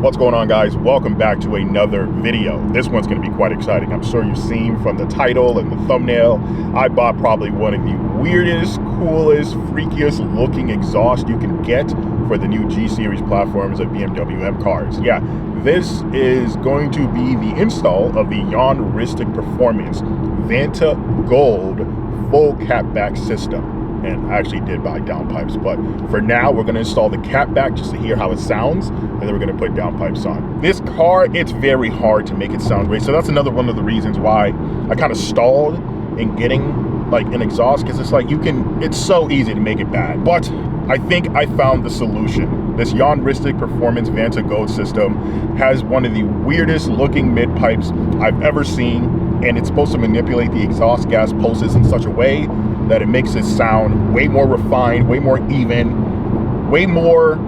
What's going on, guys? Welcome back to another video. This one's going to be quite exciting. I'm sure you've seen from the title and the thumbnail, I bought probably one of the weirdest, coolest, freakiest looking exhaust you can get for the new G series platforms of BMW M cars. Yeah, this is going to be the install of the Yonristic Performance Vanta Gold full catback system. And I actually did buy downpipes, but for now we're going to install the catback just to hear how it sounds, and then we're going to put downpipes on. This car, it's very hard to make it sound great, so that's another one of the reasons why I kind of stalled in getting like an exhaust, because it's like it's so easy to make it bad. But I think I found the solution. This Yonristic Performance Vanta Gold system has one of the weirdest looking mid pipes I've ever seen, and it's supposed to manipulate the exhaust gas pulses in such a way that it makes it sound way more refined, way more even, way more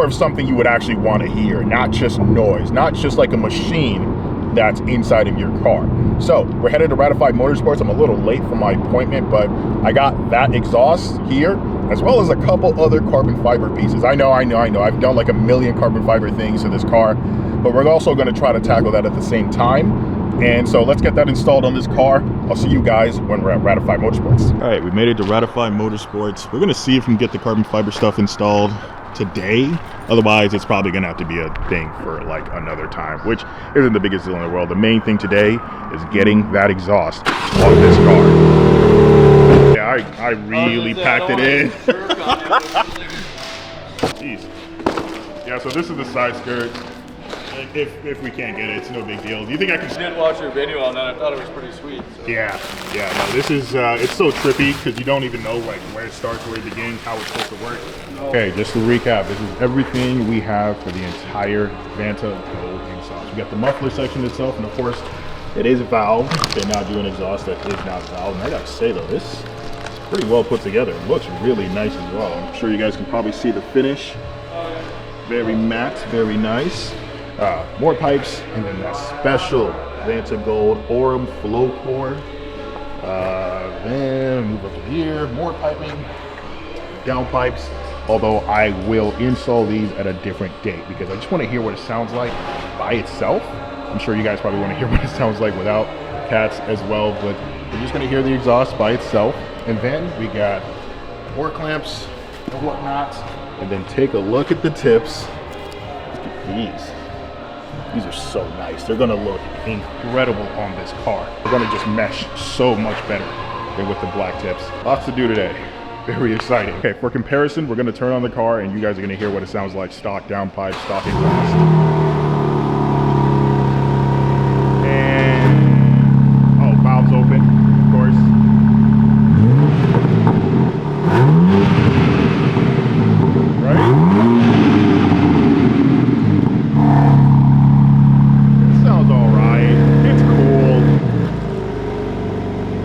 of something you would actually want to hear, not just noise, not just like a machine that's inside of your car. So we're headed to Ratified Motorsports. I'm a little late for my appointment, but I got that exhaust here, as well as a couple other carbon fiber pieces. I know. I've done like a million carbon fiber things to this car, but we're also going to try to tackle that at the same time. And so let's get that installed on this car. I'll see you guys when we're at Ratified Motorsports. All right, we made it to Ratified Motorsports. We're gonna see if we can get the carbon fiber stuff installed today. Otherwise, it's probably gonna have to be a thing for like another time, which isn't the biggest deal in the world. The main thing today is getting that exhaust on this car. Yeah, I really packed it in. Jeez. Yeah, so this is the side skirt. If we can't get it, it's no big deal. Do you think I can? I did watch your video on that. I thought it was pretty sweet. So. Yeah. No, this is it's so trippy because you don't even know like where it starts, where it begins, how it's supposed to work. Okay, just to recap, this is everything we have for the entire Vanta Gold exhaust. We got the muffler section itself, and of course, it is valved. They're not doing exhaust that is not valved. And I gotta say though, this is pretty well put together. It looks really nice as well. I'm sure you guys can probably see the finish. Very matte, very nice. More pipes, and then that special Vanta Gold Aurum flow core. Then move up to here, more piping, down pipes. Although I will install these at a different date because I just want to hear what it sounds like by itself. I'm sure you guys probably want to hear what it sounds like without cats as well, but we're just going to hear the exhaust by itself. And then we got door clamps and whatnot. And then take a look at the tips. Look at these. These are so nice. They're gonna look incredible on this car. They're gonna just mesh so much better than with the black tips. Lots to do today. Very exciting. Okay, for comparison, we're gonna turn on the car and you guys are gonna hear what it sounds like. Stock downpipe, stock exhaust. And, oh, valves open, of course. Right?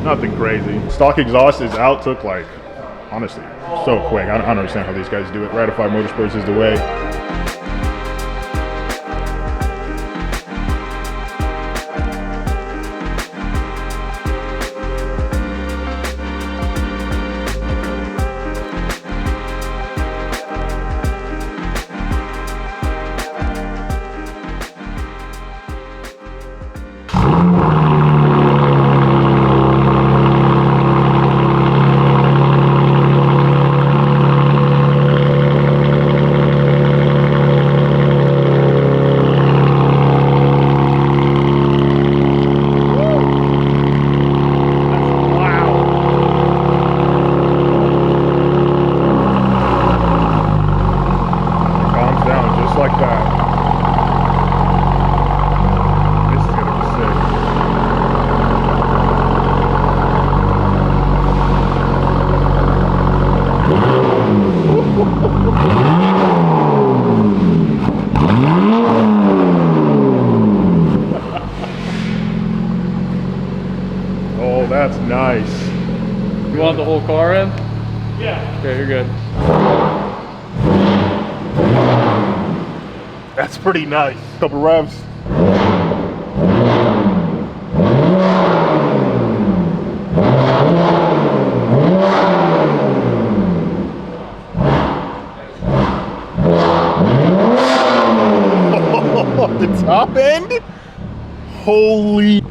Nothing crazy. Stock exhaust is out, took like, honestly, so quick. I don't understand how these guys do it. Ratified Motorsports is the way. Like that. This is gonna be sick. Oh, that's nice. You want the whole car in? Yeah. Okay, you're good. That's pretty nice. Couple revs. the top end? Holy.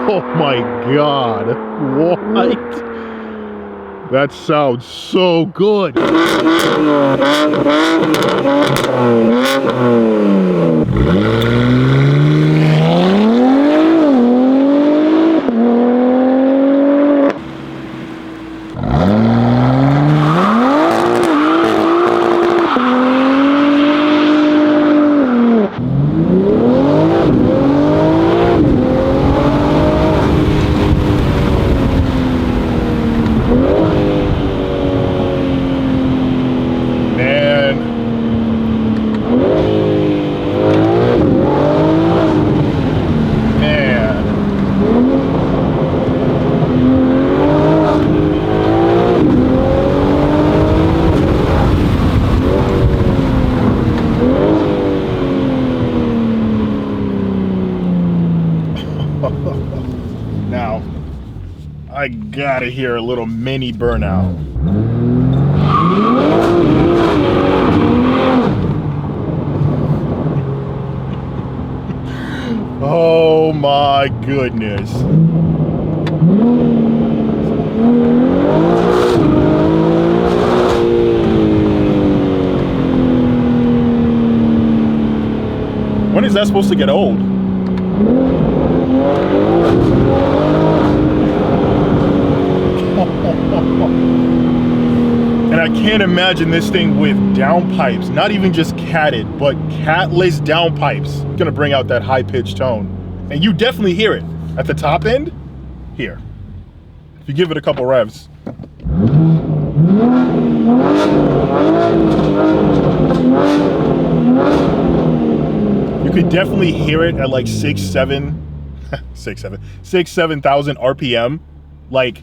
Oh my God, what? That sounds so good. Now, I gotta hear a little mini burnout. Oh my goodness. When is that supposed to get old? And I can't imagine this thing with downpipes, not even just catted, but catless downpipes. Gonna bring out that high-pitched tone. And you definitely hear it. At the top end, here. If you give it a couple revs. You could definitely hear it at like 7,000 RPM. Like,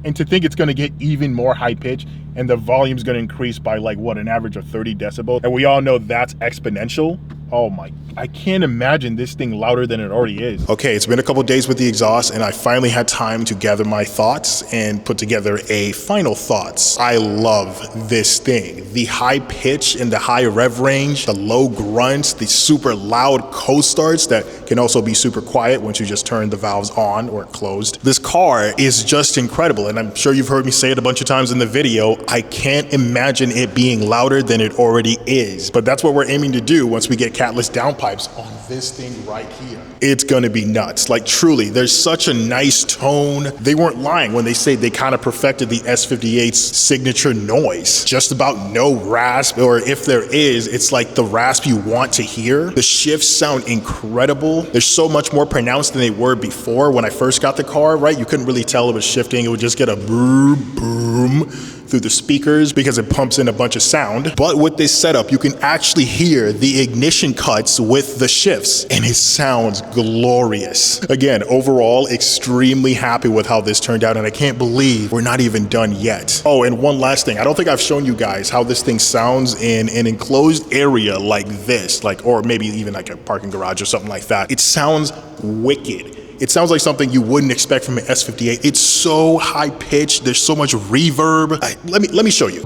and to think it's gonna get even more high pitch and the volume's gonna increase by like what, an average of 30 decibels. And we all know that's exponential. Oh my, I can't imagine this thing louder than it already is. Okay, it's been a couple days with the exhaust and I finally had time to gather my thoughts and put together a final thoughts. I love this thing. The high pitch and the high rev range, the low grunts, the super loud cold starts that can also be super quiet once you just turn the valves on or closed. This car is just incredible, and I'm sure you've heard me say it a bunch of times in the video. I can't imagine it being louder than it already is, but that's what we're aiming to do once we get catless downpipes on this thing right here. It's gonna be nuts. Like, truly, there's such a nice tone. They weren't lying when they say they kind of perfected the S58's signature noise. Just about no rasp, or if there is, it's like the rasp you want to hear. The shifts sound incredible. They're so much more pronounced than they were before. When I first got the car, right, you couldn't really tell it was shifting. It would just get a boom, boom through the speakers because it pumps in a bunch of sound. But with this setup, you can actually hear the ignition cuts with the shifts, and it sounds glorious. Again, overall, extremely happy with how this turned out, and I can't believe we're not even done yet. Oh, and one last thing. I don't think I've shown you guys how this thing sounds in an enclosed area like this, like, or maybe even like a parking garage or something like that. It sounds wicked. It sounds like something you wouldn't expect from an S58. It's so high pitched. There's so much reverb. Let me show you.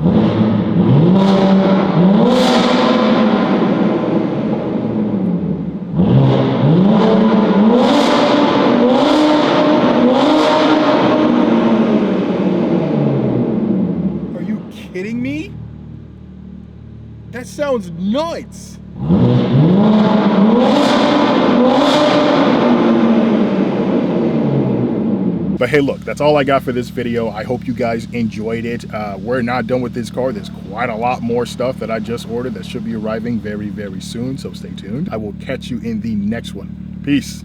Are you kidding me? That's sounds nuts. But hey, look, that's all I got for this video. I hope you guys enjoyed it. We're not done with this car. There's quite a lot more stuff that I just ordered that should be arriving very, very soon. So stay tuned. I will catch you in the next one. Peace.